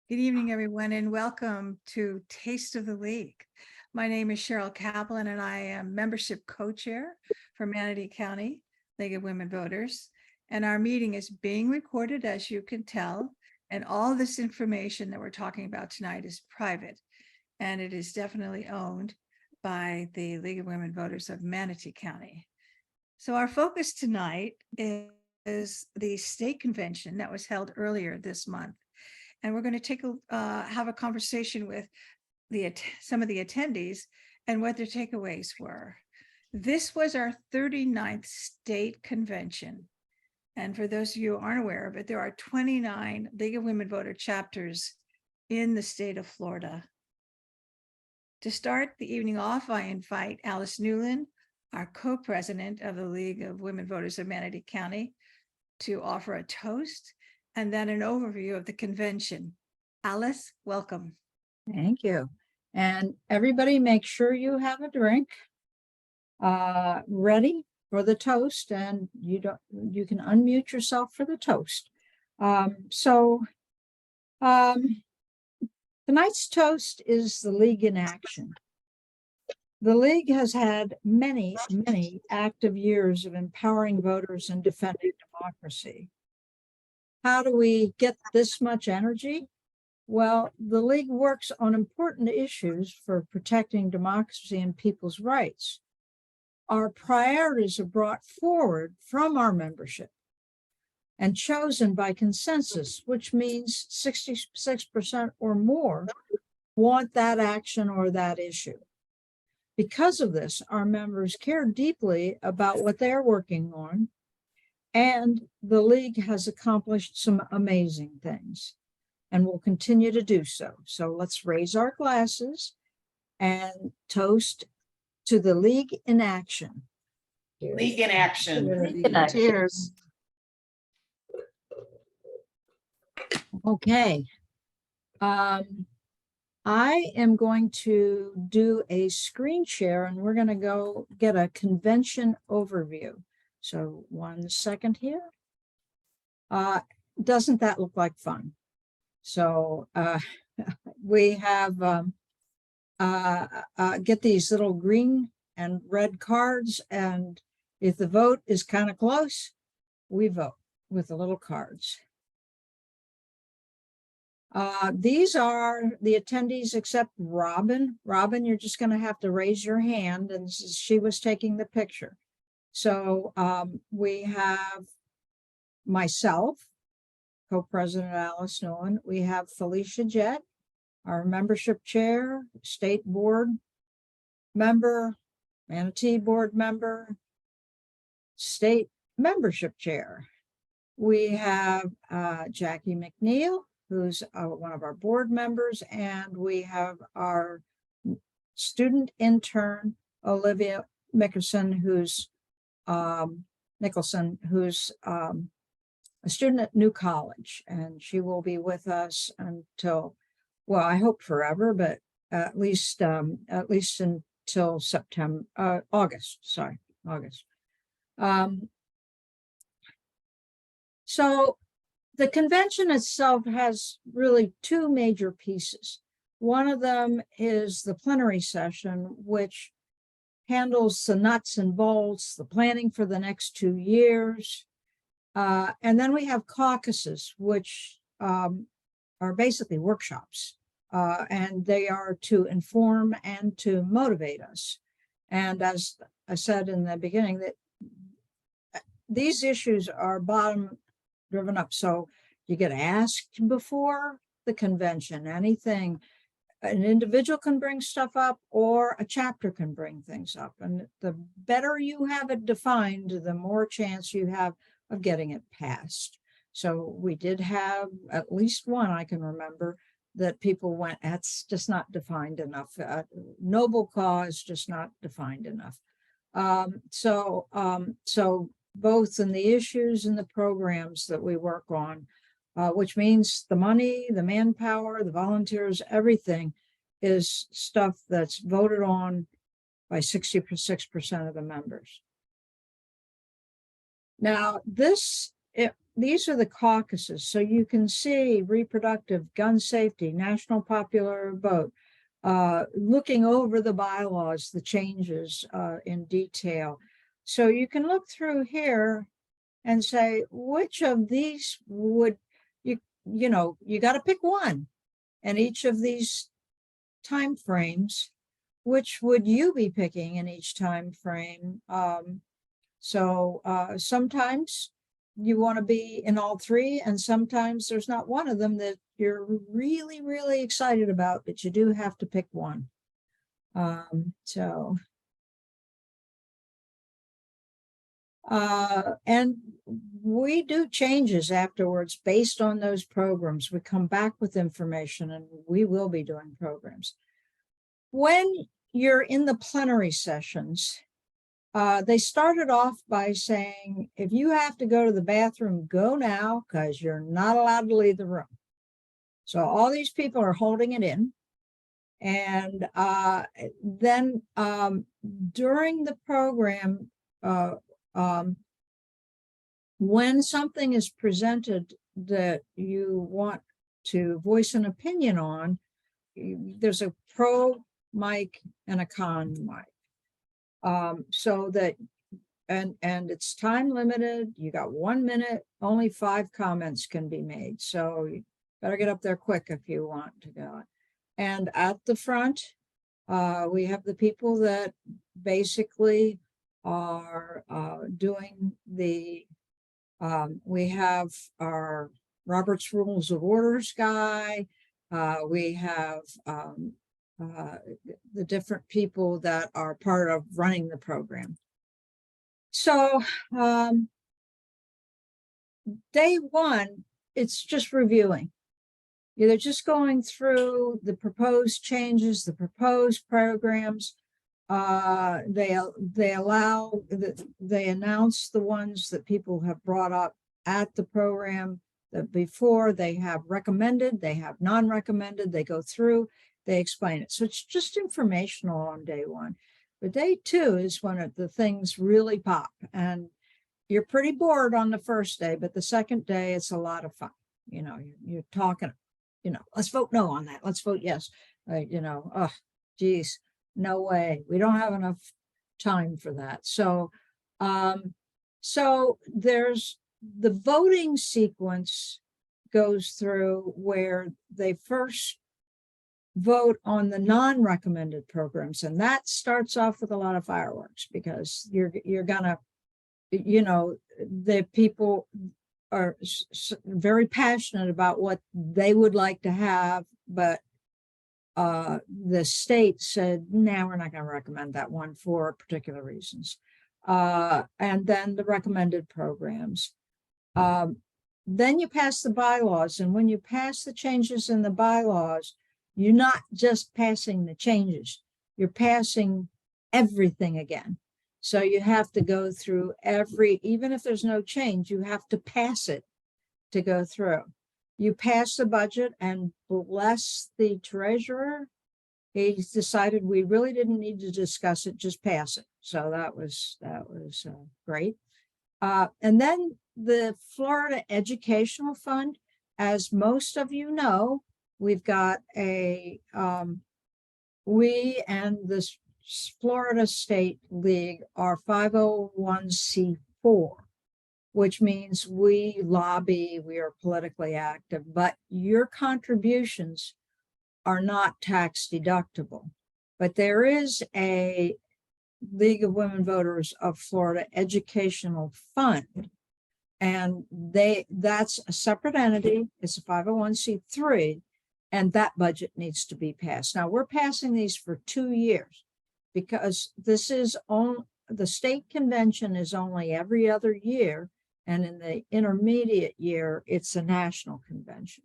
Good evening, everyone, and welcome to Taste of the League. My name is Cheryl Kaplan, and I am membership co-chair for Manatee County League of Women Voters. And our meeting is being recorded, as you can tell, and all this information that we're talking about tonight is private, and it is definitely owned by the League of Women Voters of Manatee County. So our focus tonight is the state convention that was held earlier this month. And we're going to have a conversation with some of the attendees and what their takeaways were. This was our 39th state convention. And for those of you who aren't aware of it, there are 29 League of Women Voter chapters in the state of Florida. To start the evening off, I invite Alice Newland, our co-president of the League of Women Voters of Manatee County, to offer a toast and then an overview of the convention. Alice, welcome. Thank you. And everybody make sure you have a drink ready for the toast, and you can unmute yourself for the toast. Tonight's toast is the League in action. The League has had many active years of empowering voters and defending democracy. How do we get this much energy? Well, the League works on important issues for protecting democracy and people's rights. Our priorities are brought forward from our membership and chosen by consensus, which means 66% or more want that action or that issue. Because of this, our members care deeply about what they're working on, and the League has accomplished some amazing things and will continue to do so. So let's raise our glasses and toast to the League in action. League in action. Cheers. Okay. I am going to do a screen share, and we're going to go get a convention overview. So 1 second here. Doesn't that look like fun? So we have get these little green and red cards, and if the vote is kind of close, we vote with the little cards. These are the attendees except Robin. Robin, you're just going to have to raise your hand, and she was taking the picture. So we have myself, co-president Alice Nolan. We have Felicia Jett, our membership chair, state board member, Manatee board member, state membership chair. We have Jackie McNeil, who's one of our board members, and we have our student intern, Olivia Nicholson, who's a student at New College, and she will be with us until, well, I hope forever, but at least until August. So the convention itself has really two major pieces. One of them is the plenary session, which handles the nuts and bolts, the planning for the next 2 years. And then we have caucuses, which are basically workshops, and they are to inform and to motivate us. And as I said in the beginning, that these issues are bottom driven up. So you get asked before the convention, anything. An individual can bring stuff up, or a chapter can bring things up. And the better you have it defined, the more chance you have of getting it passed. So we did have at least one I can remember that people went, that's just not defined enough. Noble cause, just not defined enough. So both in the issues and the programs that we work on, which means the money, the manpower, the volunteers, everything is stuff that's voted on by 66% of the members. Now, these are the caucuses. So you can see reproductive, gun safety, national popular vote, looking over the bylaws, the changes in detail. So you can look through here and say, which of these would you got to pick one, and each of these time frames, which would you be picking in each time frame? Sometimes you want to be in all three, and sometimes there's not one of them that you're really, really excited about, but you do have to pick one. And we do changes afterwards based on those programs. We come back with information, and we will be doing programs. When you're in the plenary sessions, they started off by saying, if you have to go to the bathroom, go now, because you're not allowed to leave the room. So all these people are holding it in. And then during the program, when something is presented that you want to voice an opinion on, there's a pro mic and a con mic. So that, and it's time limited. You got 1 minute, only 5 comments can be made. So you better get up there quick if you want to go. And at the front, we have the people that basically are doing the, we have our Robert's Rules of Orders guy. We have the different people that are part of running the program. So day one, it's just reviewing. They're just going through the proposed changes, the proposed programs. They announce the ones that people have brought up at the program that before. They have recommended, they have non-recommended, they go through, they explain it. So it's just informational on day one. But day two is when the things really pop, and you're pretty bored on the first day, but the second day it's a lot of fun. You're talking, let's vote no on that. Let's vote yes. Oh, geez, no way. We don't have enough time for that. So, so there's the voting sequence goes through where they first vote on the non-recommended programs, and that starts off with a lot of fireworks, because you're gonna, the people are very passionate about what they would like to have, but the state said, nah, we're not going to recommend that one for particular reasons. And then the recommended programs. Then you pass the bylaws, and when you pass the changes in the bylaws, you're not just passing the changes, you're passing everything again. So you have to go through even if there's no change, you have to pass it to go through. You pass the budget, and bless the treasurer, he decided we really didn't need to discuss it, just pass it. So that was great. And then the Florida Educational Fund, as most of you know, we've got we and the Florida State League are 501c4, which means we lobby, we are politically active, but your contributions are not tax deductible. But there is a League of Women Voters of Florida Educational Fund, and that's a separate entity. It's a 501c3, and that budget needs to be passed. Now we're passing these for 2 years, because this is the state convention is only every other year, and in the intermediate year, it's a national convention.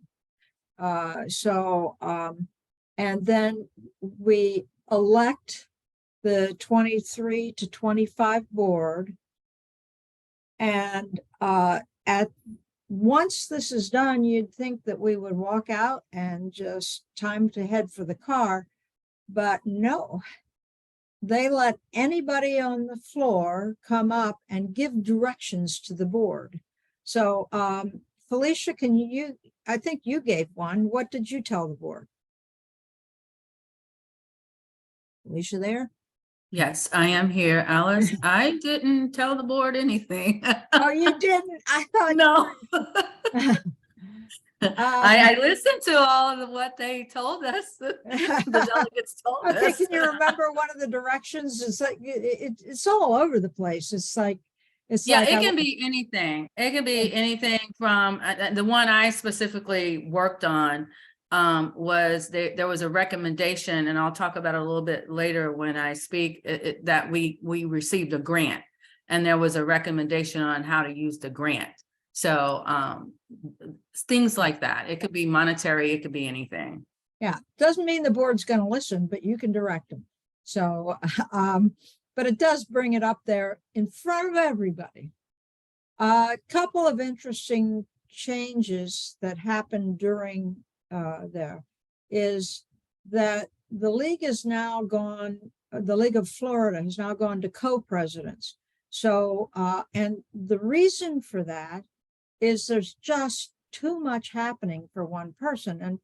And then we elect the 23 to 25 board. And once this is done, you'd think that we would walk out and just time to head for the car, but no. They let anybody on the floor come up and give directions to the board. So, Felicia, I think you gave one. What did you tell the board? Felicia there? Yes, I am here, Alice. I didn't tell the board anything. Oh, you didn't? I thought. No. Um, I listened to all of what they told us, the delegates told Okay, us. can you remember one of the directions? It's like, it's all over the place. Yeah, like it I- can be anything. It can be anything from the one I specifically worked on was there was a recommendation, and I'll talk about it a little bit later when I speak, that we received a grant, and there was a recommendation on how to use the grant. So things like that. It could be monetary, it could be anything. Yeah, doesn't mean the board's gonna listen, but you can direct them. So, but it does bring it up there in front of everybody. A couple of interesting changes that happened during there is that the league is now gone, the League of Florida has now gone to co-presidents. So, and the reason for that is there's just too much happening for one person. And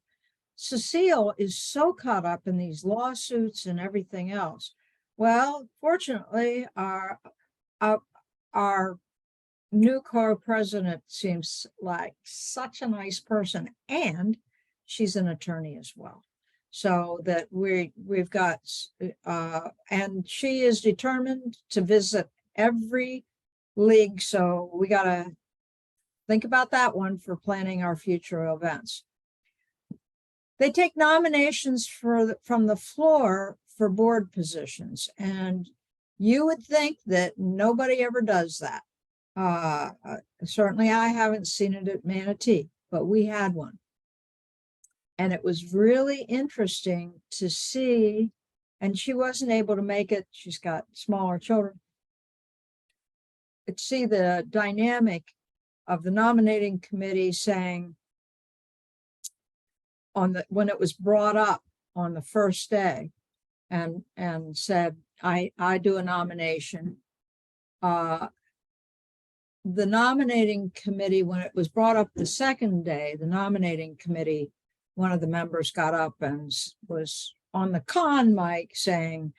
Cecile is so caught up in these lawsuits and everything else. Well, fortunately, our new co-president seems like such a nice person, and she's an attorney as well. So that we've got, and she is determined to visit every league. So we got to think about that one for planning our future events. They take nominations from the floor for board positions, and you would think that nobody ever does that. Certainly I haven't seen it at Manatee, but we had one. And it was really interesting to see, and she wasn't able to make it. She's got smaller children. To see the dynamic of the nominating committee saying, when it was brought up on the first day and said, I do a nomination. The nominating committee, when it was brought up the second day, the nominating committee, one of the members got up and was on the con mic saying,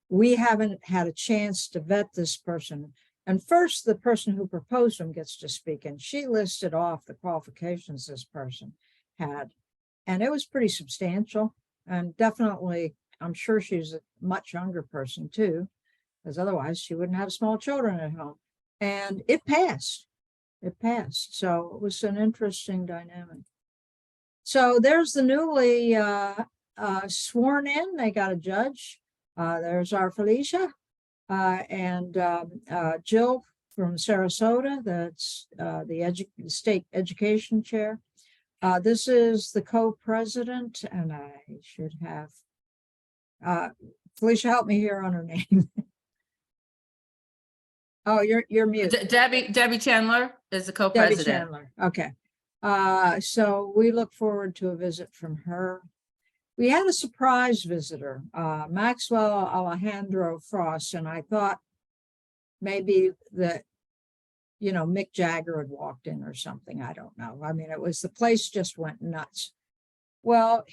we haven't had a chance to vet this person. And first, the person who proposed him gets to speak, and she listed off the qualifications this person had. And it was pretty substantial, and definitely, I'm sure she's a much younger person too, because otherwise she wouldn't have small children at home. And it passed. It passed. So it was an interesting dynamic. So there's the newly sworn in. They got a judge. There's our Felicia and Jill from Sarasota. That's the state education chair. This is the co-president, and I should have Felicia, help me here on her name. Oh, you're muted. Debbie Chandler is the Debbie co-president. Chandler. Okay. So we look forward to a visit from her. We had a surprise visitor, Maxwell Alejandro Frost, and I thought maybe that, Mick Jagger had walked in or something. I don't know. I mean, the place just went nuts. Well,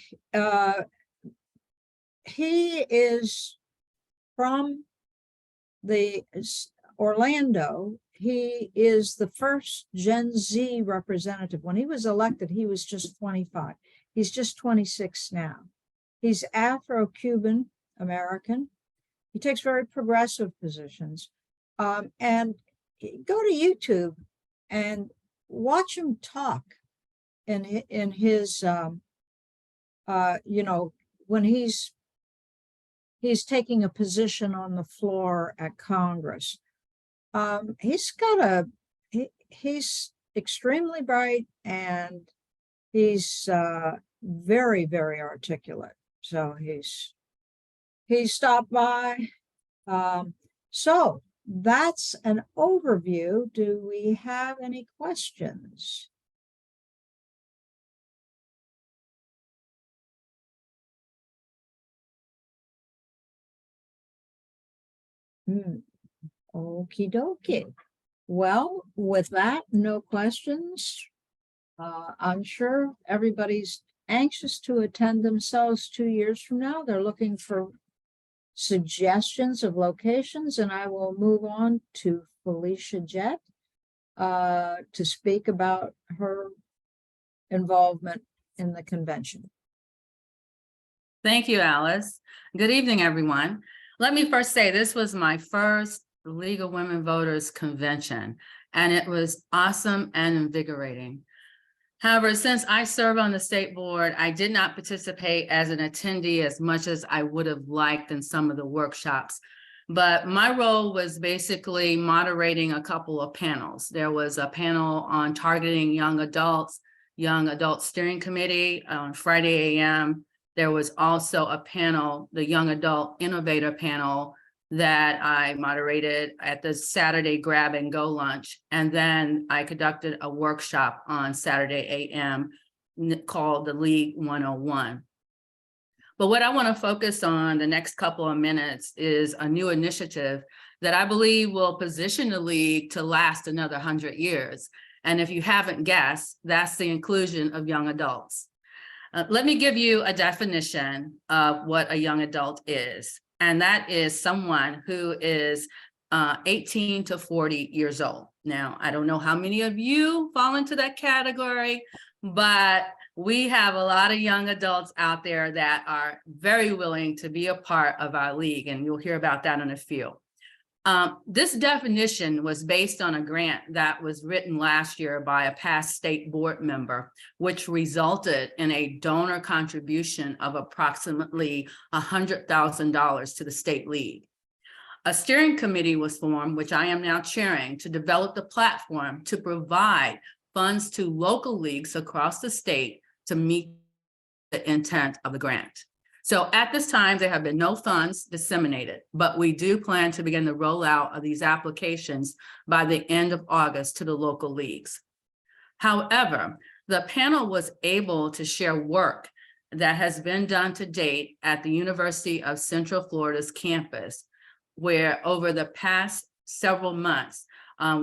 he is from the Orlando. He is the first Gen Z representative. When he was elected, he was just 25. He's just 26 now. He's Afro-Cuban American. He takes very progressive positions. And go to YouTube and watch him talk in his, when he's taking a position on the floor at Congress. He's extremely bright, and he's very, very articulate. So he stopped by. So that's an overview. Do we have any questions? Okie dokie. Well, with that, no questions. I'm sure everybody's anxious to attend themselves 2 years from now. They're looking for suggestions of locations, and I will move on to Felicia Jett to speak about her involvement in the convention. Thank you, Alice. Good evening, everyone. Let me first say this was my first League of Women Voters convention, and it was awesome and invigorating. However, since I serve on the state board, I did not participate as an attendee as much as I would have liked in some of the workshops. But my role was basically moderating a couple of panels. There was a panel on targeting young adult steering committee on Friday AM. There was also a panel, the young adult innovator panel, that I moderated at the Saturday grab and go lunch. And then I conducted a workshop on Saturday AM called the League 101. But what I want to focus on the next couple of minutes is a new initiative that I believe will position the League to last another 100 years. And if you haven't guessed, that's the inclusion of young adults. Let me give you a definition of what a young adult is. And that is someone who is 18 to 40 years old. Now, I don't know how many of you fall into that category, but we have a lot of young adults out there that are very willing to be a part of our league, and you'll hear about that in a few. This definition was based on a grant that was written last year by a past state board member, which resulted in a donor contribution of approximately $100,000 to the state league. A steering committee was formed, which I am now chairing, to develop the platform to provide funds to local leagues across the state to meet the intent of the grant. So at this time, there have been no funds disseminated, but we do plan to begin the rollout of these applications by the end of August to the local leagues. However, the panel was able to share work that has been done to date at the University of Central Florida's campus, where over the past several months,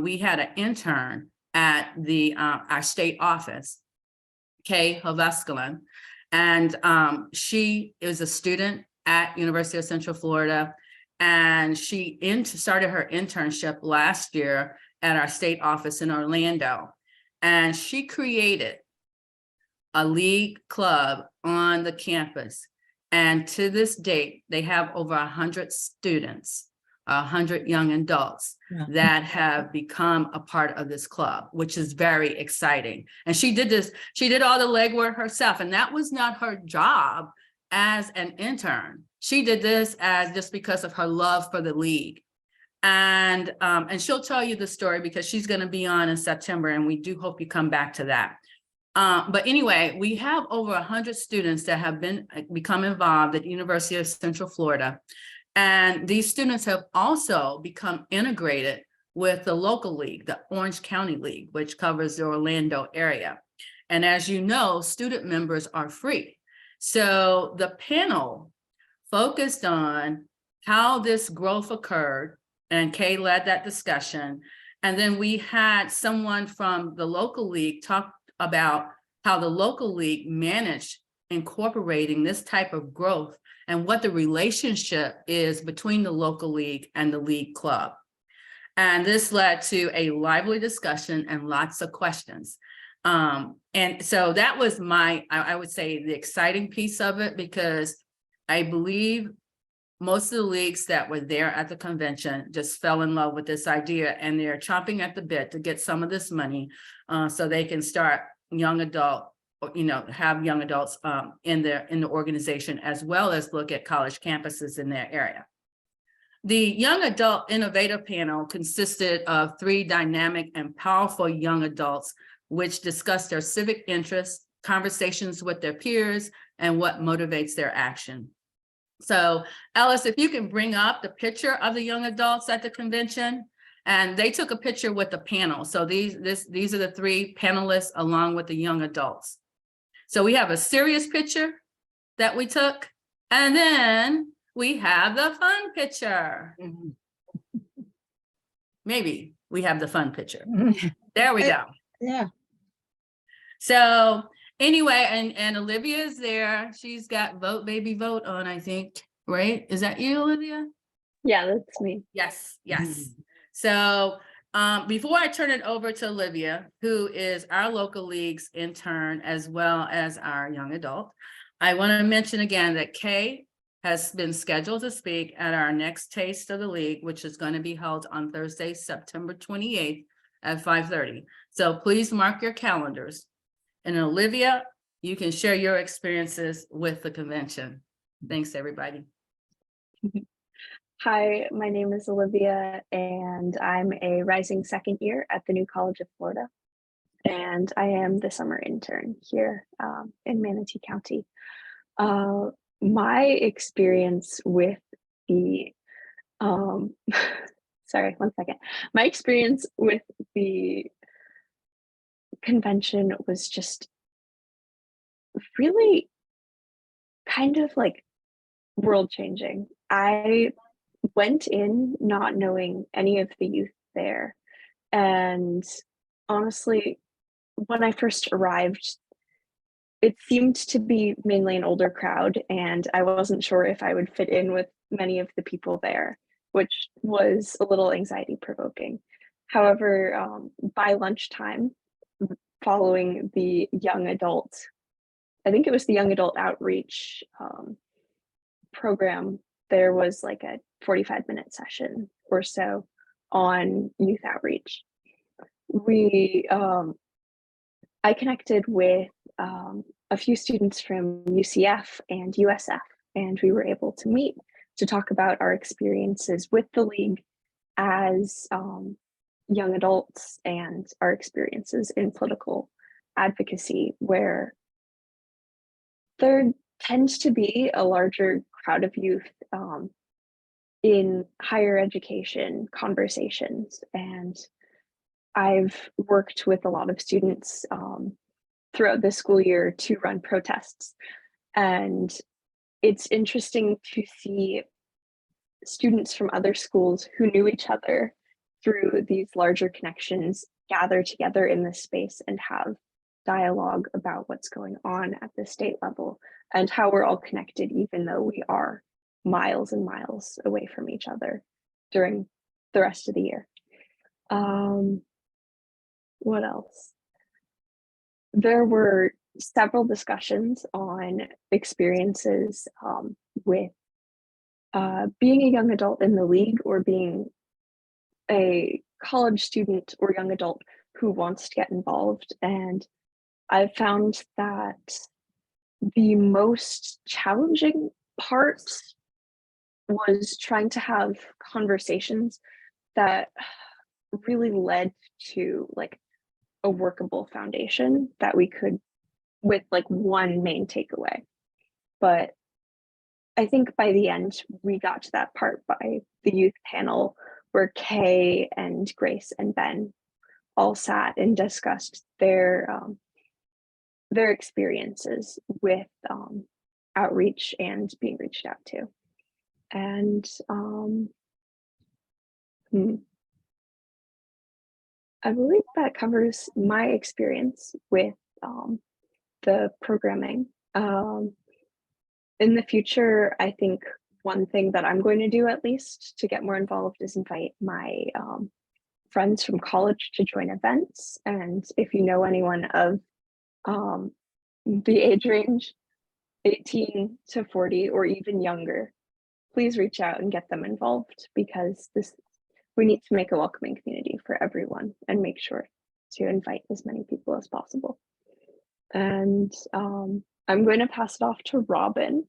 we had an intern at our state office, Kay Hovescalin. And she is a student at University of Central Florida, and she started her internship last year at our state office in Orlando. And she created a league club on the campus. And to this date, they have over 100 students, 100 young adults that have become a part of this club, which is very exciting. And she did all the legwork herself, and that was not her job as an intern. She did this just because of her love for the league. And she'll tell you the story because she's going to be on in September, and we do hope you come back to that. But anyway, we have over 100 students that have become involved at the University of Central Florida. And these students have also become integrated with the local league, the Orange County League, which covers the Orlando area. And as you know, student members are free. So the panel focused on how this growth occurred, and Kay led that discussion. And then we had someone from the local league talk about how the local league managed incorporating this type of growth and what the relationship is between the local league and the league club. And this led to a lively discussion and lots of questions. And so that was I would say, the exciting piece of it, because I believe most of the leagues that were there at the convention just fell in love with this idea, and they're chomping at the bit to get some of this money so they can start young adult, have young adults in the organization, as well as look at college campuses in their area. The Young Adult Innovator Panel consisted of 3 dynamic and powerful young adults, which discussed their civic interests, conversations with their peers, and what motivates their action. So, Alice, if you can bring up the picture of the young adults at the convention. And they took a picture with the panel. So these are the 3 panelists along with the young adults. So we have a serious picture that we took, and then we have the fun picture. Maybe. we have the fun picture. There we go. Yeah, So anyway, and Olivia is there. She's got Vote Baby Vote on, I think, right? Is that you, Olivia? Yeah, that's me. Yes, yes. So before I turn it over to Olivia, who is our local leagues intern as well as our young adult, I want to mention again that Kay has been scheduled to speak at our next Taste of the League, which is going to be held on Thursday, September 28th at 5:30. So please mark your calendars. And Olivia, you can share your experiences with the convention. Thanks, everybody. Hi, my name is Olivia, and I'm a rising second year at the New College of Florida. And I am the summer intern here in Manatee County. My experience with the, sorry, one second. My experience with the convention was just really kind of like world changing. I went in not knowing any of the youth there. And honestly, when I first arrived, it seemed to be mainly an older crowd, and I wasn't sure if I would fit in with many of the people there, which was a little anxiety provoking. However, by lunchtime, following the young adult, I think it was the young adult outreach program, there was like a 45-minute session or so on youth outreach. I connected with a few students from UCF and USF, and we were able to meet to talk about our experiences with the league as young adults and our experiences in political advocacy, where there tends to be a larger crowd of youth in higher education conversations. And I've worked with a lot of students throughout this school year to run protests. And it's interesting to see students from other schools who knew each other through these larger connections gather together in this space and have dialogue about what's going on at the state level and how we're all connected, even though we are miles and miles away from each other during the rest of the year. What else? There were several discussions on experiences with being a young adult in the league or being a college student or young adult who wants to get involved. And I found that the most challenging part was trying to have conversations that really led to like a workable foundation that we could with like one main takeaway. But I think by the end, we got to that part by the youth panel where Kay and Grace and Ben all sat and discussed their experiences with outreach and being reached out to. And I believe that covers my experience with the programming. In the future, I think one thing that I'm going to do at least to get more involved is invite my friends from college to join events. And if you know anyone of the age range 18 to 40 or even younger, please reach out and get them involved, because we need to make a welcoming community for everyone and make sure to invite as many people as possible. And I'm going to pass it off to Robin.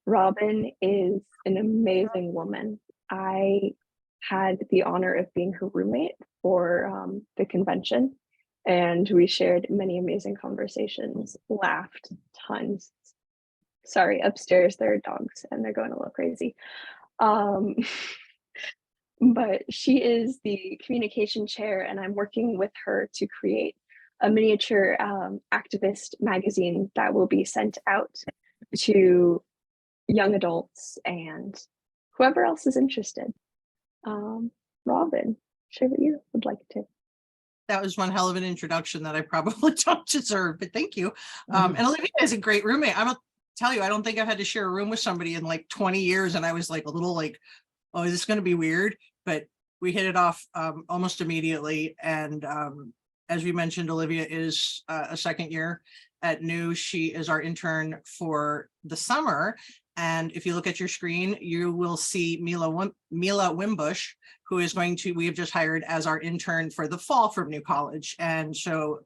Robin is an amazing woman. I had the honor of being her roommate for the convention, and we shared many amazing conversations, laughed tons. Sorry, upstairs there are dogs and they're going a little crazy. But she is the communication chair, and I'm working with her to create a miniature activist magazine that will be sent out to young adults and whoever else is interested. Robin. share what you would like to. That was one hell of an introduction that I probably don't deserve, but thank you. And Olivia is a great roommate. I'm gonna tell you, I don't think I've had to share a room with somebody in like 20 years. And I was like a little like, oh, is this going to be weird? But we hit it off almost immediately. And as we mentioned, Olivia is a second year at New. She is our intern for the summer. And if you look at your screen, you will see Mila Wimbush, who is we have just hired as our intern for the fall from New College. And so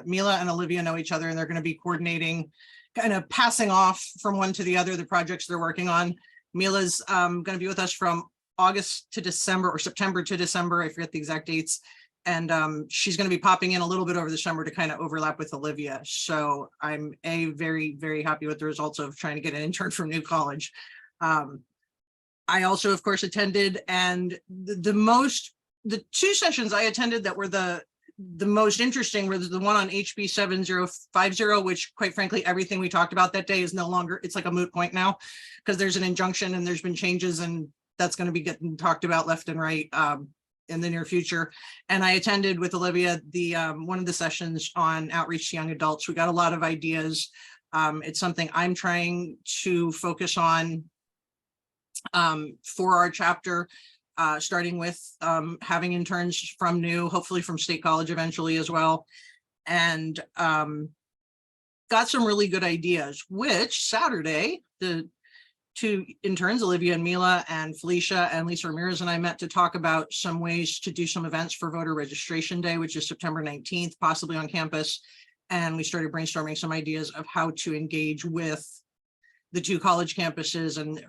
Mila and Olivia know each other, and they're going to be coordinating, kind of passing off from one to the other, the projects they're working on. Mila's going to be with us from August to December, or September to December. I forget the exact dates. And she's going to be popping in a little bit over the summer to kind of overlap with Olivia. So I'm very, very happy with the results of trying to get an intern from New College. I also, of course, attended, and the two sessions I attended that were the most interesting was the one on HB 7050, which quite frankly, everything we talked about that day is no longer, it's like a moot point now, because there's an injunction and there's been changes, and that's going to be getting talked about left and right in the near future. And I attended with Olivia the one of the sessions on outreach to young adults. We got a lot of ideas. It's something I'm trying to focus on for our chapter, starting with having interns from New, hopefully from State College eventually as well. And got some really good ideas, which Saturday, the two interns, Olivia and Mila, and Felicia and Lisa Ramirez and I met to talk about some ways to do some events for voter registration day, which is September 19th, possibly on campus. And we started brainstorming some ideas of how to engage with the two college campuses. And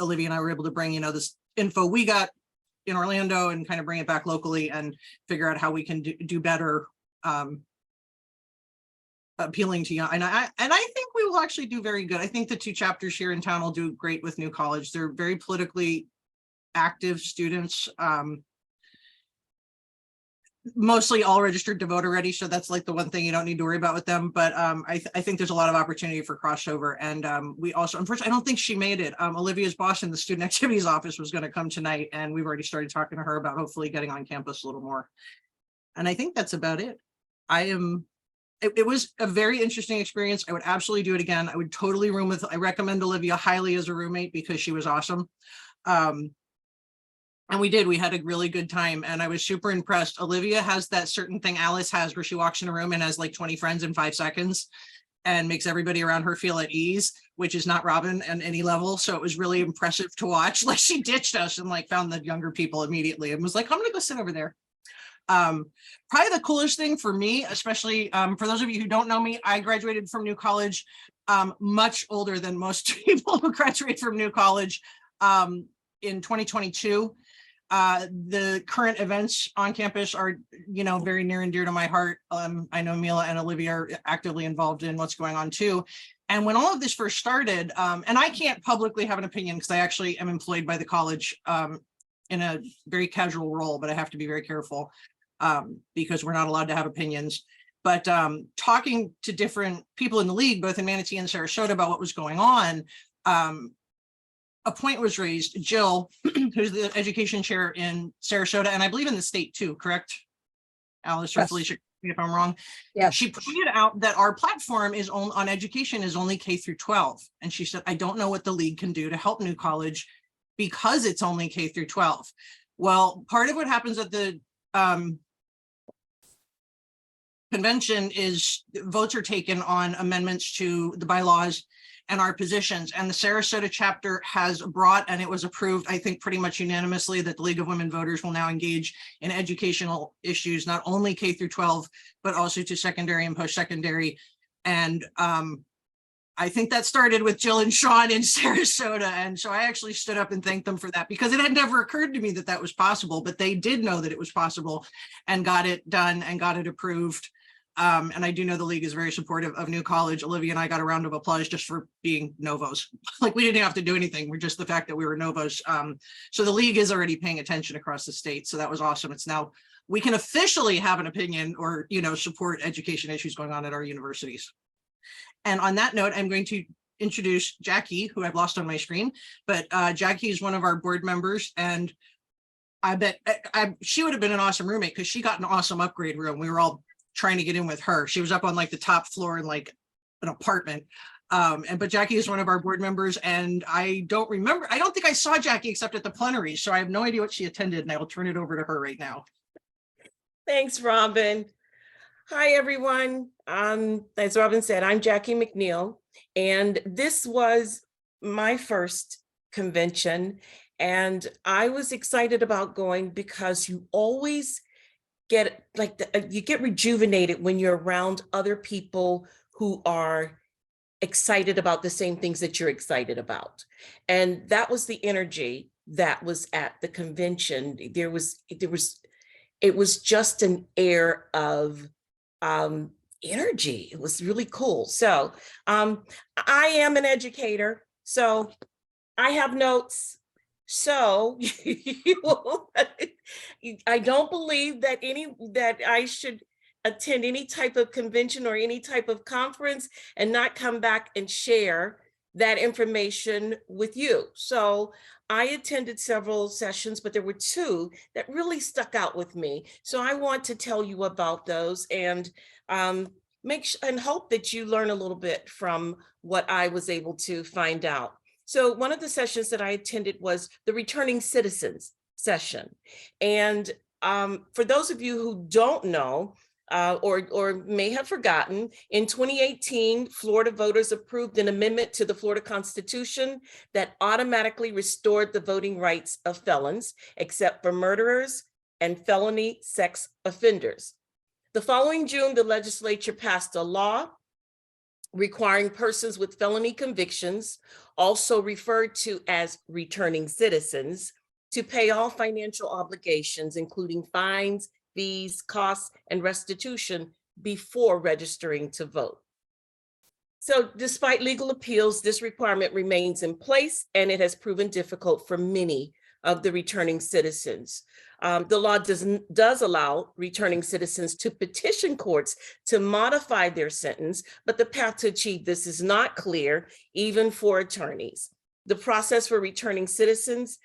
Olivia and I were able to bring, this info we got in Orlando and kind of bring it back locally and figure out how we can do better appealing to young. And I think we will actually do very good. I think the two chapters here in town will do great with New College. They're very politically active students, mostly all registered to vote already. So that's like the one thing you don't need to worry about with them. But I think there's a lot of opportunity for crossover. And we also, unfortunately, I don't think she made it. Olivia's boss in the student activities office was going to come tonight, and we've already started talking to her about hopefully getting on campus a little more. And I think that's about it. It was a very interesting experience. I would absolutely do it again. I would totally room with, I recommend Olivia highly as a roommate because she was awesome. And we had a really good time, and I was super impressed. Olivia has that certain thing Alice has where she walks in a room and has like 20 friends in 5 seconds and makes everybody around her feel at ease, which is not Robin at any level. So it was really impressive to watch. Like, she ditched us and like found the younger people immediately and was like, I'm gonna go sit over there. Probably the coolest thing for me, especially for those of you who don't know me, I graduated from New College much older than most people who graduate from New College in 2022. The current events on campus are, very near and dear to my heart. I know Mila and Olivia are actively involved in what's going on too. And when all of this first started, and I can't publicly have an opinion because I actually am employed by the college in a very casual role, but I have to be very careful because we're not allowed to have opinions. But talking to different people in the league, both in Manatee and Sarasota, about what was going on, a point was raised. Jill, who's the education chair in Sarasota, and I believe in the state too, correct? Alice or Yes. Felicia, if I'm wrong. Yeah. She pointed out that our platform is on education is only K through 12. And she said, I don't know what the league can do to help New College because it's only K through 12. Well, part of what happens at the convention is votes are taken on amendments to the bylaws and our positions. And the Sarasota chapter has brought, and it was approved, I think pretty much unanimously, that the League of Women Voters will now engage in educational issues, not only K through 12, but also to secondary and post-secondary. And I think that started with Jill and Sean in Sarasota. And so I actually stood up and thanked them for that, because it had never occurred to me that that was possible, but they did know that it was possible and got it done and got it approved. And I do know the league is very supportive of New College. Olivia and I got a round of applause just for being Novos. Like, we didn't have to do anything. We're just the fact that we were Novos. So the league is already paying attention across the state. So that was awesome. It's now, we can officially have an opinion or, support education issues going on at our universities. And on that note, I'm going to introduce Jackie, who I've lost on my screen, but Jackie is one of our board members, and I bet she would have been an awesome roommate because she got an awesome upgrade room. We were all trying to get in with her. She was up on like the top floor in like an apartment. But Jackie is one of our board members, and I don't think I saw Jackie except at the plenary. So I have no idea what she attended, and I will turn it over to her right now. Thanks, Robin. Hi, everyone. As Robin said, I'm Jackie McNeil, and this was my first convention, and I was excited about going because you always get you get rejuvenated when you're around other people who are excited about the same things that you're excited about. And that was the energy that was at the convention. It was just an air of energy. It was really cool. So I am an educator, so I have notes. So I don't believe that I should attend any type of convention or any type of conference and not come back and share that information with you. So I attended several sessions, but there were two that really stuck out with me. So I want to tell you about those and and hope that you learn a little bit from what I was able to find out. So one of the sessions that I attended was the Returning Citizens session. And for those of you who don't know, or may have forgotten, in 2018, Florida voters approved an amendment to the Florida Constitution that automatically restored the voting rights of felons, except for murderers and felony sex offenders. The following June, the legislature passed a law requiring persons with felony convictions, also referred to as returning citizens, to pay all financial obligations, including fines, fees, costs, and restitution before registering to vote. So despite legal appeals, this requirement remains in place, and it has proven difficult for many of the returning citizens. The law does allow returning citizens to petition courts to modify their sentence, but the path to achieve this is not clear, even for attorneys. The process for returning citizens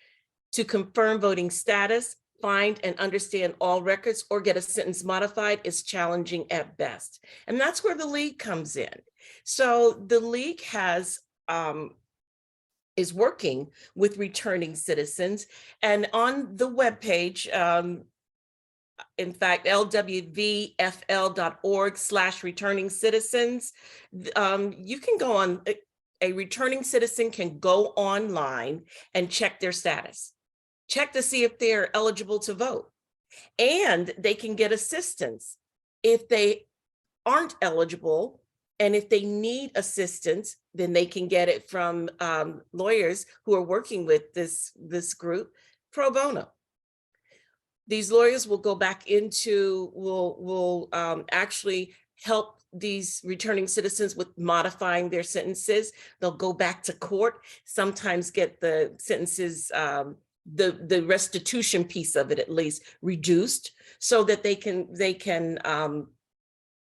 to confirm voting status, find and understand all records, or get a sentence modified is challenging at best. And that's where the League comes in. So the League is working with returning citizens, and on the webpage, in fact, LWVFL.org/returning citizens, you can go on, a returning citizen can go online and check their status. Check to see if they're eligible to vote, and they can get assistance if they aren't eligible. And if they need assistance, then they can get it from lawyers who are working with this group pro bono. These lawyers will go back into, will actually help these returning citizens with modifying their sentences. They'll go back to court, sometimes get the sentences, the restitution piece of it at least reduced, so that they can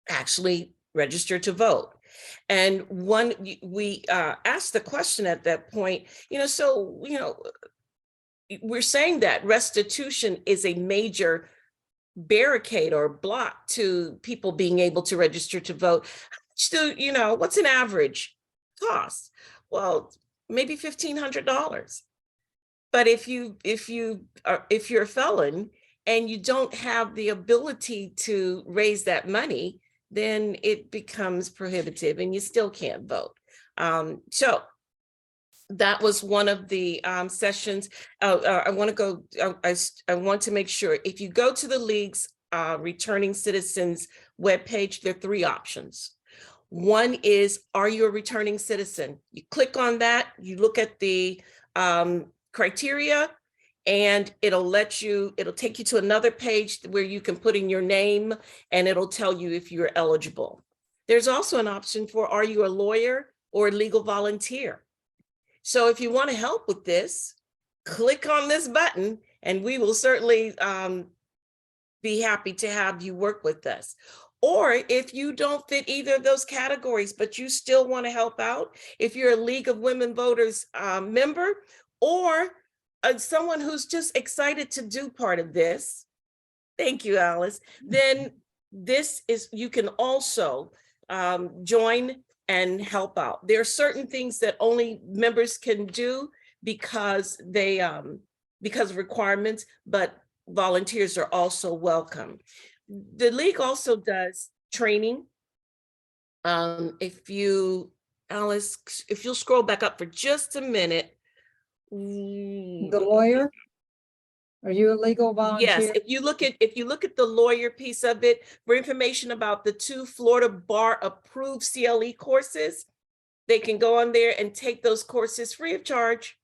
actually register to vote. And we asked the question at that point, we're saying that restitution is a major barricade or block to people being able to register to vote. What's an average cost? Well, maybe $1,500. But if you're a felon and you don't have the ability to raise that money, then it becomes prohibitive and you still can't vote. So that was one of the sessions. I want to make sure, if you go to the League's Returning Citizens webpage, there are three options. One is, are you a returning citizen? You click on that, you look at the criteria, and it'll take you to another page where you can put in your name, and it'll tell you if you're eligible. There's also an option for, are you a lawyer or a legal volunteer? So if you want to help with this, click on this button, and we will certainly be happy to have you work with us. Or if you don't fit either of those categories, but you still want to help out, if you're a League of Women Voters member, or someone who's just excited to do part of this, thank you, Alice, then you can also join and help out. There are certain things that only members can do because of requirements, but volunteers are also welcome. The league also does training. Alice, if you'll scroll back up for just a minute. The lawyer? Are you a legal volunteer? Yes, if you look at the lawyer piece of it, for information about the 2 Florida Bar approved CLE courses, they can go on there and take those courses free of charge.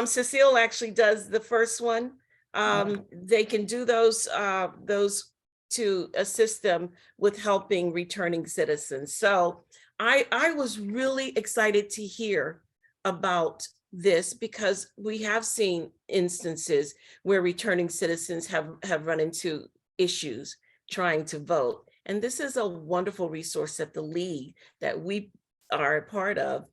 Cecile actually does the first one. They can do those to assist them with helping returning citizens. So I was really excited to hear about this because we have seen instances where returning citizens have run into issues trying to vote. And this is a wonderful resource that the league that we are a part of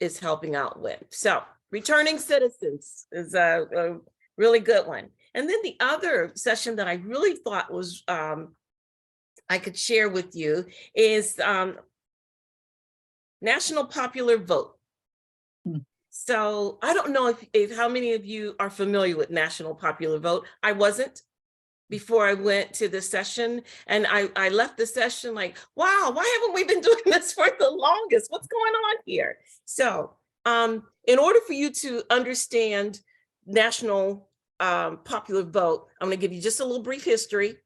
is helping out with. So returning citizens is a really good one. And then the other session that I really thought was I could share with you is National Popular Vote. So I don't know if how many of you are familiar with National Popular Vote. I wasn't before I went to the session, and I left the session like, wow, why haven't we been doing this for the longest? What's going on here? So in order for you to understand National Popular Vote, I'm going to give you just a little brief history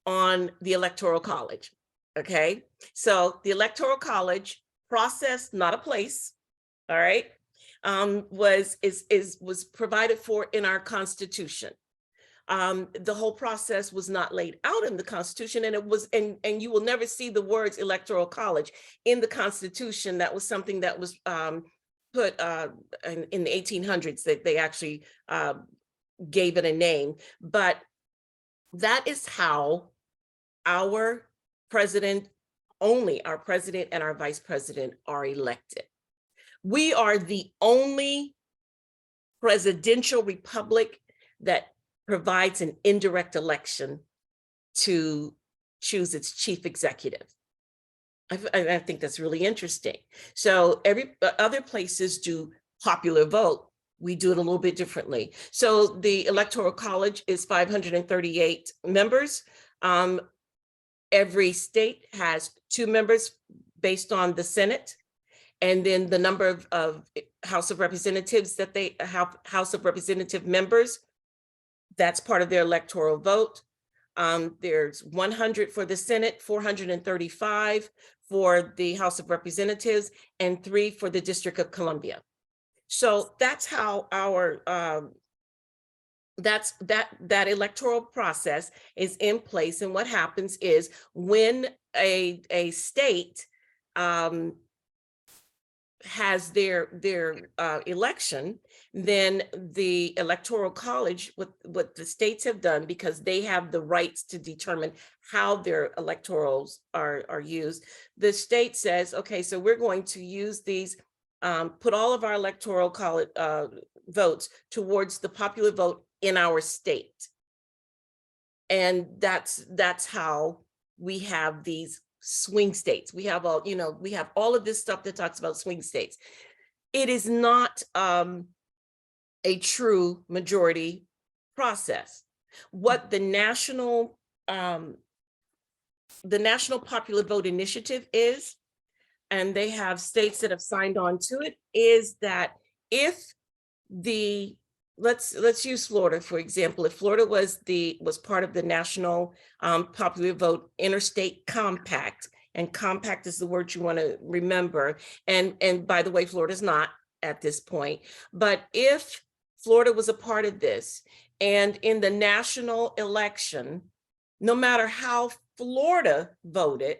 on the Electoral College. Okay, so the Electoral College process, not a place. All right. Was provided for in our Constitution. The whole process was not laid out in the Constitution, and it was, and you will never see the words Electoral College in the Constitution. That was something that was put in the 1800s, that they actually gave it a name. But that is how our president, only our president and our vice president are elected. We are the only presidential republic that provides an indirect election to choose its chief executive. I think that's really interesting. So every other places do popular vote. We do it a little bit differently. So the Electoral College is 538 members. Every state has 2 members based on the Senate. And then the number of House of Representatives that they have, House of Representative members, that's part of their electoral vote. There's 100 for the Senate, 435 for the House of Representatives, and 3 for the District of Columbia. So that's how our that electoral process is in place. And what happens is when a state has their election, then the Electoral College, what the states have done, because they have the rights to determine how their electorals are used, the state says, okay, so we're going to use these, put all of our Electoral College votes towards the popular vote in our state. And that's how we have these swing states. We have we have all of this stuff that talks about swing states. It is not a true majority process. What the National Popular Vote Initiative is, and they have states that have signed on to it, is that if the let's use Florida, for example. If Florida was part of the National Popular Vote Interstate Compact, and compact is the word you want to remember. And by the way, Florida's not at this point. But if Florida was a part of this, and in the national election, no matter how Florida voted,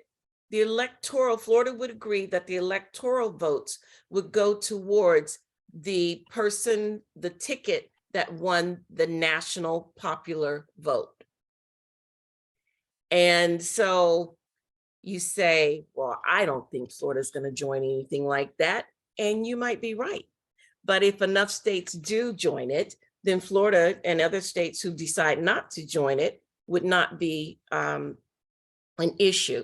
Florida would agree that the electoral votes would go towards the ticket that won the national popular vote. And so you say, well, I don't think Florida's going to join anything like that. And you might be right. But if enough states do join it, then Florida and other states who decide not to join it would not be an issue.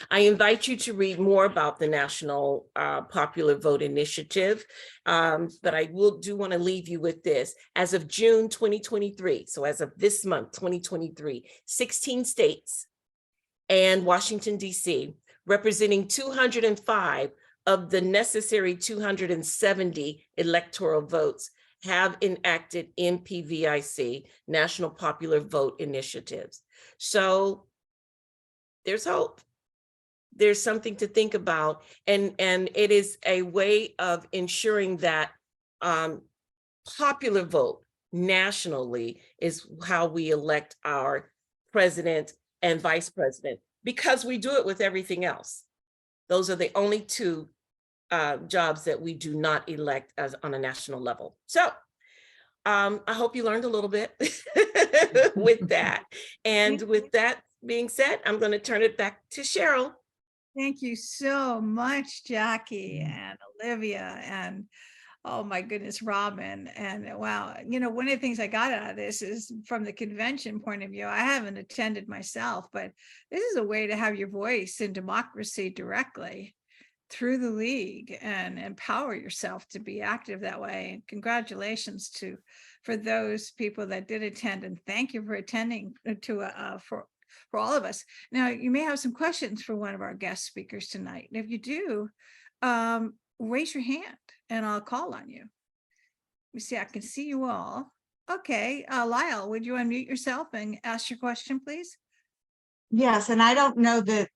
I invite you to read more about the National Popular Vote Initiative, but I do want to leave you with this. As of June 2023, so as of this month, 2023, 16 states and Washington, D.C., representing 205 of the necessary 270 electoral votes have enacted NPVIC, National Popular Vote Initiatives. So there's hope. There's something to think about, and it is a way of ensuring that popular vote nationally is how we elect our president and vice president, because we do it with everything else. Those are the only two jobs that we do not elect as on a national level. So I hope you learned a little bit with that. And with that being said, I'm going to turn it back to Cheryl. Thank you so much, Jackie and Olivia, and oh my goodness, Robin. And wow, you know, one of the things I got out of this is from the convention point of view. I haven't attended myself, but this is a way to have your voice in democracy directly through the league and empower yourself to be active that way. And congratulations for those people that did attend, and thank you for attending for all of us. Now, you may have some questions for one of our guest speakers tonight. And if you do, raise your hand and I'll call on you. Let me see, I can see you all. Okay, Lyle, would you unmute yourself and ask your question, please? Yes, and I don't know that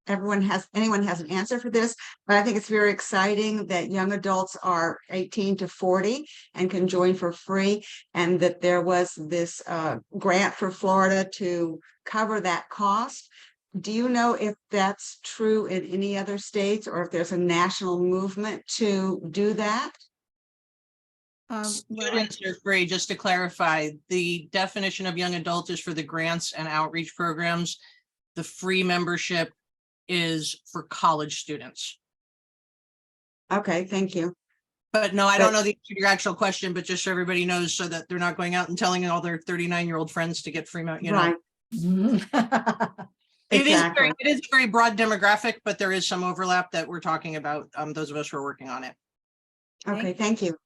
anyone has an answer for this, but I think it's very exciting that young adults are 18 to 40 and can join for free, and that there was this grant for Florida to cover that cost. Do you know if that's true in any other states, or if there's a national movement to do that? Students are free. Just to clarify, the definition of young adult is for the grants and outreach programs. The free membership is for college students. Okay, thank you. But no, I don't know the answer to your actual question, but just so everybody knows, so that they're not going out and telling all their 39-year-old friends to get free, you know. Right. It is Exactly. it is a very broad demographic, but there is some overlap that we're talking about, those of us who are working on it. Okay, thank you.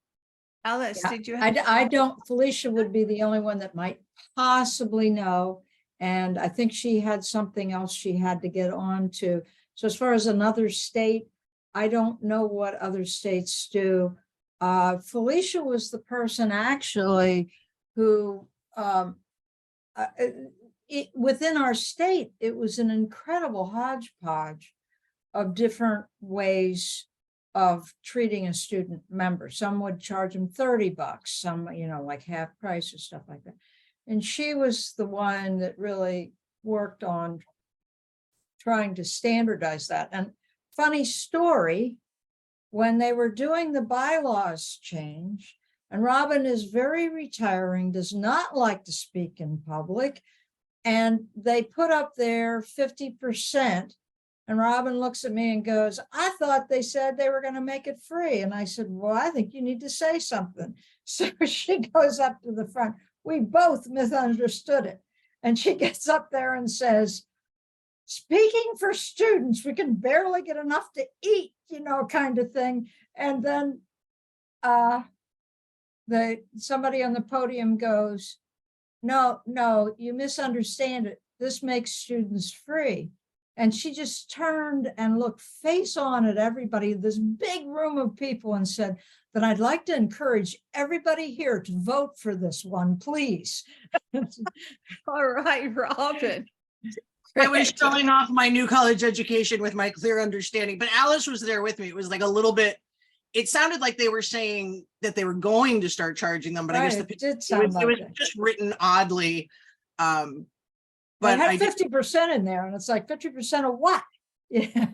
Alice, Yeah, did you have? I don't, Felicia would be the only one that might possibly know. And I think she had something else she had to get on to. So as far as another state, I don't know what other states do. Felicia was the person actually who, within our state, it was an incredible hodgepodge of different ways of treating a student member. Some would charge them $30, some, you know, like half price or stuff like that. And she was the one that really worked on trying to standardize that. And funny story, when they were doing the bylaws change, and Robin is very retiring, does not like to speak in public, and they put up there 50%. And Robin looks at me and goes, I thought they said they were going to make it free. And I said, well, I think you need to say something. So she goes up to the front. We both misunderstood it. And she gets up there and says, speaking for students, we can barely get enough to eat, you know, kind of thing. And then somebody on the podium goes, no, you misunderstand it. This makes students free. And she just turned and looked face on at everybody, this big room of people, and said, then I'd like to encourage everybody here to vote for this one, please. All right, Robin. I was showing off my new college education with my clear understanding, but Alice was there with me. It was like a little bit, it sounded like they were saying that they were going to start charging them, but I guess Right, it did sound it was like it. just written oddly. But But I I had did, 50% in there, and it's like 50% of what? Yeah.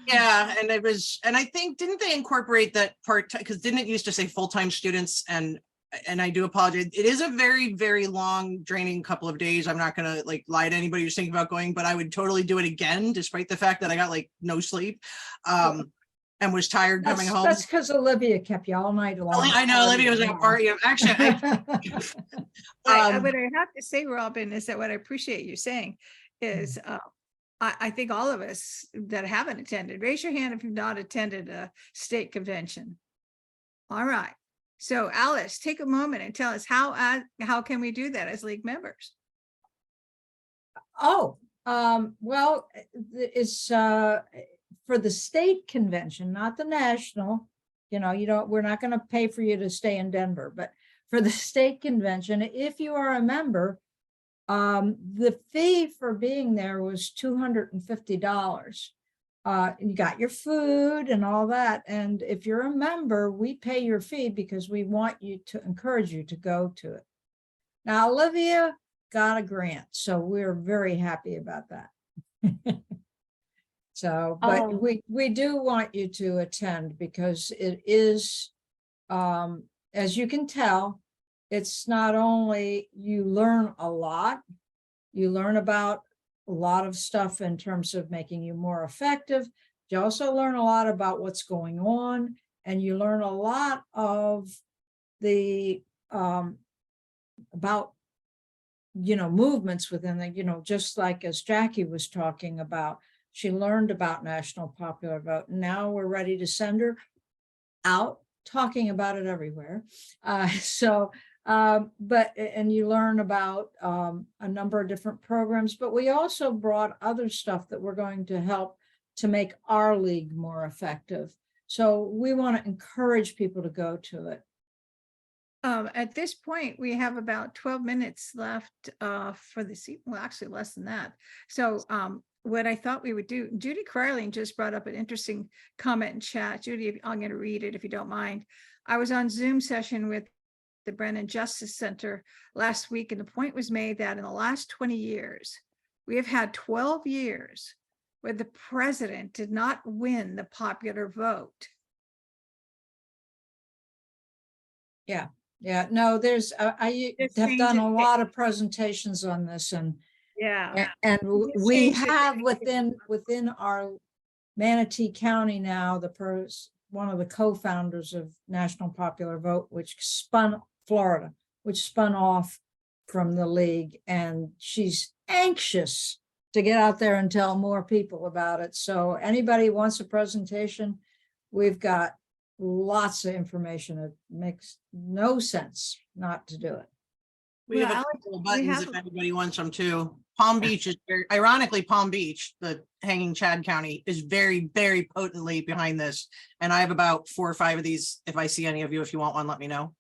yeah, and it was, and I think, didn't they incorporate that part, because didn't it used to say full-time students? And I do apologize. It is a very, very long, draining couple of days. I'm not gonna like lie to anybody who's thinking about going, but I would totally do it again, despite the fact that I got like no sleep. And and was tired coming home. That's because Olivia kept you all night long. I know Olivia was at a party. Actually, What I have to say, Robin, is that what I appreciate you saying is, I think all of us that haven't attended, raise your hand if you've not attended a state convention. All right. So Alice, take a moment and tell us how can we do that as league members? Oh, well, it's for the state convention, not the national. You know, we're not going to pay for you to stay in Denver, but for the state convention, if you are a member, the fee for being there was $250. You got your food and all that. And if you're a member, we pay your fee because we want you to encourage you to go to it. Now, Olivia got a grant, so we're very happy about that. So, but we do want you to attend because it is, as you can tell, it's not only you learn a lot, you learn about a lot of stuff in terms of making you more effective. You also learn a lot about what's going on, and you learn a lot of the about movements within the, just like as Jackie was talking about, she learned about National Popular Vote. Now we're ready to send her out talking about it everywhere. And you learn about a number of different programs, but we also brought other stuff that we're going to help to make our league more effective. So we want to encourage people to go to it. At this point, we have about 12 minutes left for the seat. Well, actually less than that. So what I thought we would do, Judy Cryling just brought up an interesting comment in chat. Judy, I'm going to read it if you don't mind. I was on Zoom session with the Brennan Justice Center last week, and the point was made that in the last 20 years, we have had 12 years where the president did not win the popular vote. Yeah. No, there's, I have done a lot of presentations on this, and we have within our Manatee County now, one of the co-founders of National Popular Vote, which spun off from the league, and she's anxious to get out there and tell more people about it. So anybody who wants a presentation, we've got lots of information. It makes no sense not to do it. We have a couple of buttons if anybody wants them too. Palm Beach is ironically, Palm Beach, the hanging Chad County, is very, very potently behind this. And I have about 4 or 5 of these. If I see any of you, if you want one, let me know.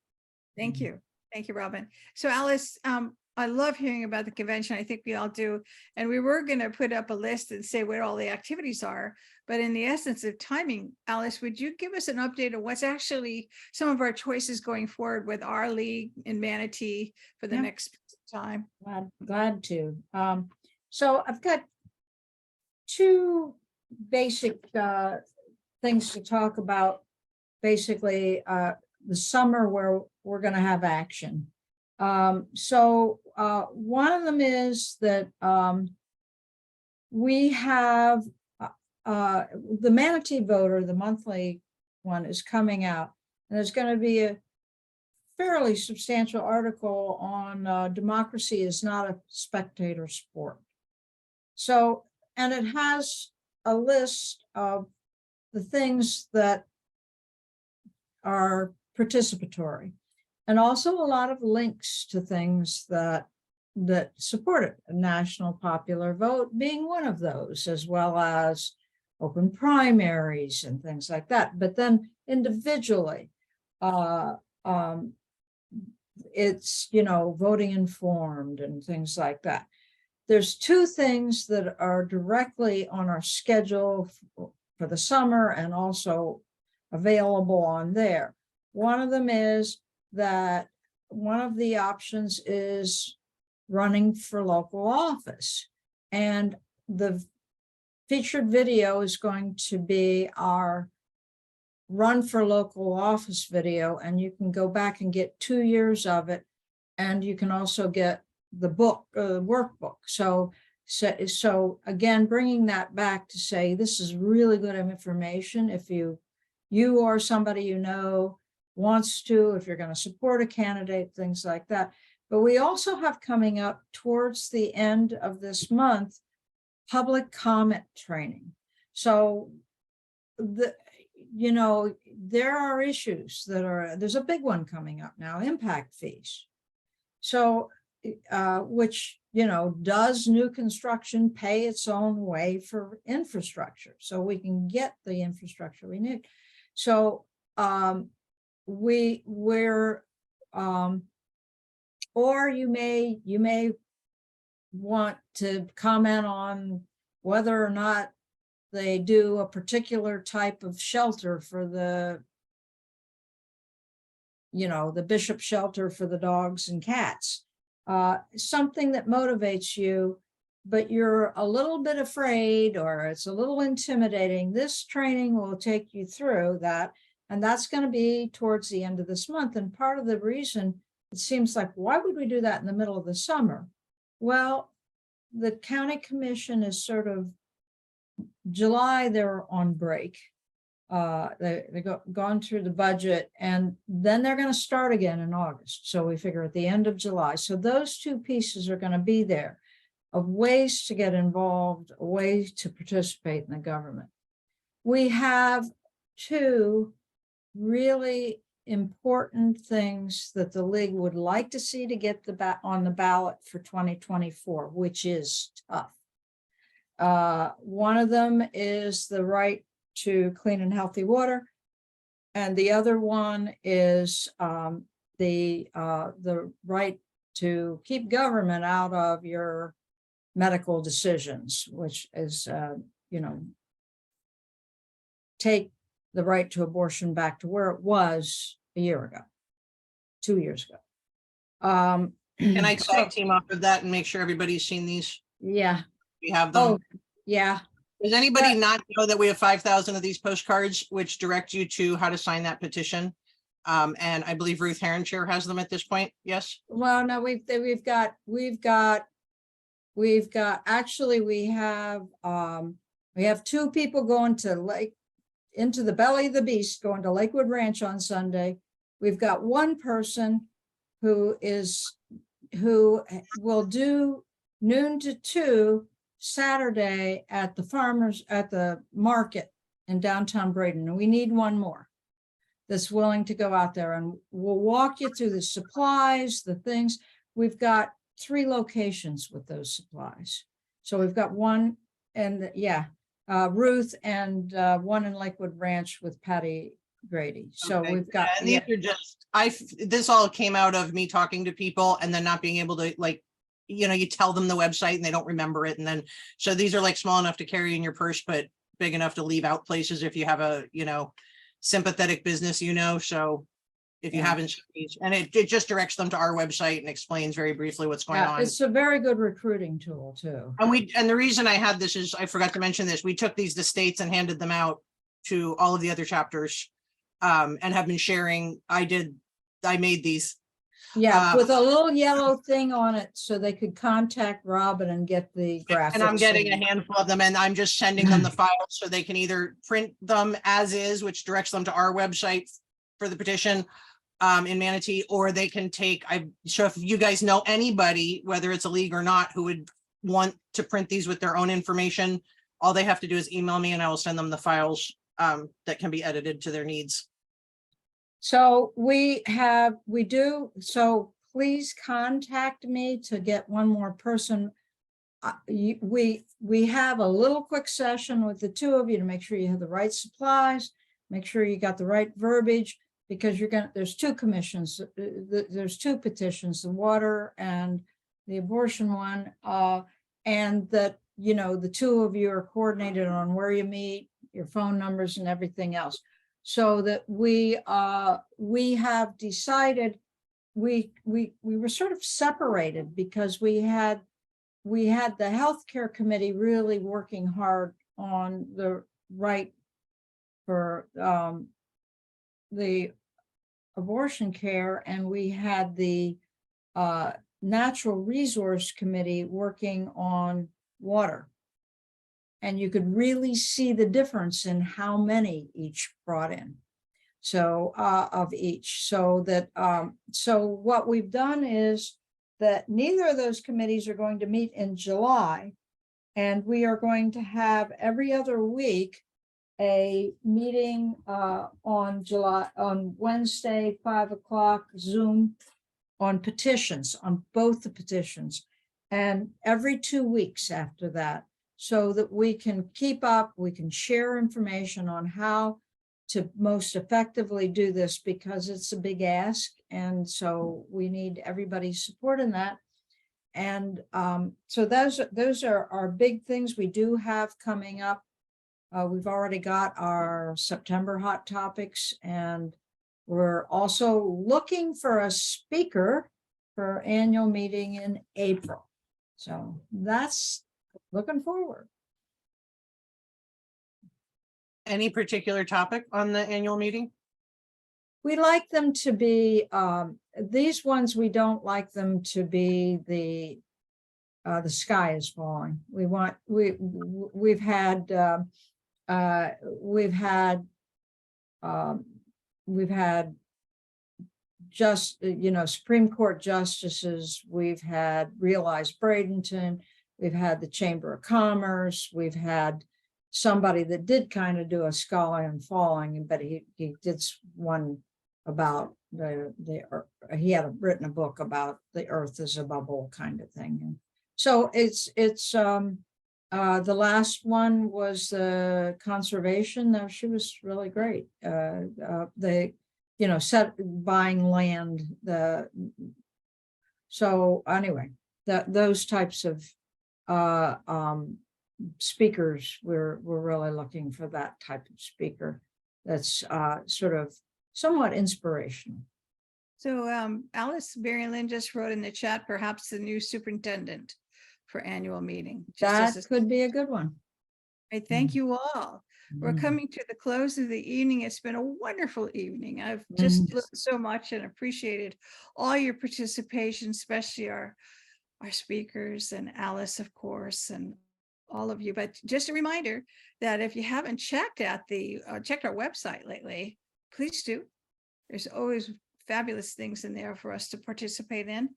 Thank you. Thank you, Robin. So Alice, I love hearing about the convention. I think we all do. And we were going to put up a list and say where all the activities are. But in the essence of timing, Alice, would you give us an update of what's actually some of our choices going forward with our league in Manatee for the next time? Glad to. So I've got 2 basic things to talk about. Basically, the summer where we're going to have action. So one of them is that we have the Manatee Voter, the monthly one, is coming out, and there's going to be a fairly substantial article on democracy is not a spectator sport. So, and it has a list of the things that are participatory, and also a lot of links to things that support it. A National Popular Vote being one of those, as well as open primaries and things like that. But then individually, it's, voting informed and things like that. There's 2 things that are directly on our schedule for the summer and also available on there. One of them is that one of the options is running for local office. And the featured video is going to be our run for local office video, and you can go back and get 2 years of it, and you can also get the book, workbook. So again, bringing that back to say this is really good information if you you or somebody you know wants to, if you're going to support a candidate, things like that. But we also have coming up towards the end of this month, public comment training. So there are issues there's a big one coming up now, impact fees. So, which, does new construction pay its own way for infrastructure so we can get the infrastructure we need? So, or you may want to comment on whether or not they do a particular type of shelter for the bishop shelter for the dogs and cats, something that motivates you, but you're a little bit afraid or it's a little intimidating. This training will take you through that. And that's going to be towards the end of this month. And part of the reason it seems like, why would we do that in the middle of the summer? Well, the county commission is sort of July, they're on break. They gone through the budget, and then they're going to start again in August. So we figure at the end of July. So those two pieces are going to be there of ways to get involved, ways to participate in the government. We have two really important things that the league would like to see to get on the ballot for 2024, which is tough. One of them is the right to clean and healthy water, and the other one is the right to keep government out of your medical decisions, which is take the right to abortion back to where it was a year ago, 2 years ago. Can I tag team off of that and make sure everybody's seen these? Yeah. We have them. Oh, yeah. Does anybody not know that we have 5,000 of these postcards, which direct you to how to sign that petition? And I believe Ruth Heronshire has them at this point. Yes. Well, no, we've actually, we have two people going to into the belly of the beast, going to Lakewood Ranch on Sunday. We've got one person who will do noon to 2 Saturday at the market in downtown Braden. And we need one more that's willing to go out there, and we'll walk you through the supplies, the things. We've got 3 locations with those supplies. So we've got one, and Ruth, and one in Lakewood Ranch with Patty Grady. So Okay. we've got, and these are just, this all came out of me talking to people and then not being able to, you tell them the website and they don't remember it. And then, so these are like small enough to carry in your purse, but big enough to leave out places if you have a, sympathetic business, so if you haven't seen these, and it just directs them to our website and explains very briefly what's going on. it's a very good recruiting tool too. And the reason I had this is, I forgot to mention this, we took these to states and handed them out to all of the other chapters, and have been sharing. I made these. Yeah, with a little yellow thing on it so they could contact Robin and get the graphics. And I'm getting a handful of them, and I'm just sending them the files so they can either print them as is, which directs them to our website for the petition in Manatee, or they can take, so if you guys know anybody, whether it's a league or not, who would want to print these with their own information, all they have to do is email me and I will send them the files that can be edited to their needs. So so please contact me to get one more person. We have a little quick session with the two of you to make sure you have the right supplies, make sure you got the right verbiage, because there's 2 commissions, there's 2 petitions, the water and the abortion one, and that, the 2 of you are coordinated on where you meet, your phone numbers and everything else. So that we have decided, we were sort of separated because we had the healthcare committee really working hard on the right for the abortion care, and we had the natural resource committee working on water. And you could really see the difference in how many each brought in. So, of each, so that, so what we've done is that neither of those committees are going to meet in July. And we are going to have every other week a meeting on Wednesday, 5 o'clock, Zoom on petitions, on both the petitions, and every 2 weeks after that, so that we can keep up, we can share information on how to most effectively do this, because it's a big ask. And so we need everybody's support in that. And so those are our big things we do have coming up. We've already got our September hot topics, and we're also looking for a speaker for our annual meeting in April. So that's looking forward. Any particular topic on the annual meeting? We like them to be, these ones, we don't like them to be the sky is falling. We've had just, Supreme Court justices, we've had Realize Bradenton, we've had the Chamber of Commerce, we've had somebody that did kind of do a sky and falling, but he did one about he had written a book about the earth as a bubble kind of thing. And so it's the last one was the conservation. Now, she was really great. They, buying land, so anyway, those types of speakers, we're really looking for that type of speaker that's sort of somewhat inspirational. So Alice Lynn just wrote in the chat, perhaps the new superintendent for annual meeting. That could be a good one. I thank you all. We're Mm. coming to the close of the evening. It's been a wonderful evening. I've just learned so much and appreciated all your participation, especially our speakers and Alice, of course, and all of you. But just a reminder that if you haven't checked out checked our website lately, please do. There's always fabulous things in there for us to participate in.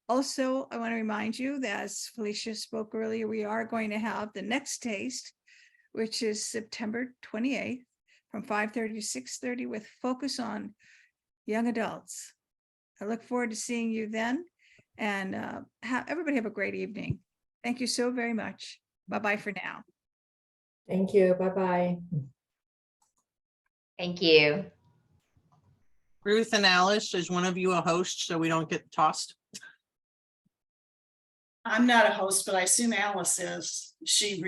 Also, I want to remind you that, as Felicia spoke earlier, we are going to have the next taste, which is September 28th from 5:30 to 6:30 with focus on young adults. I look forward to seeing you then, and everybody have a great evening. Thank you so very much. Bye-bye for now. Thank you. Bye-bye. Thank you. Ruth and Alice, is one of you a host so we don't get tossed? I'm not a host, but I assume Alice is. She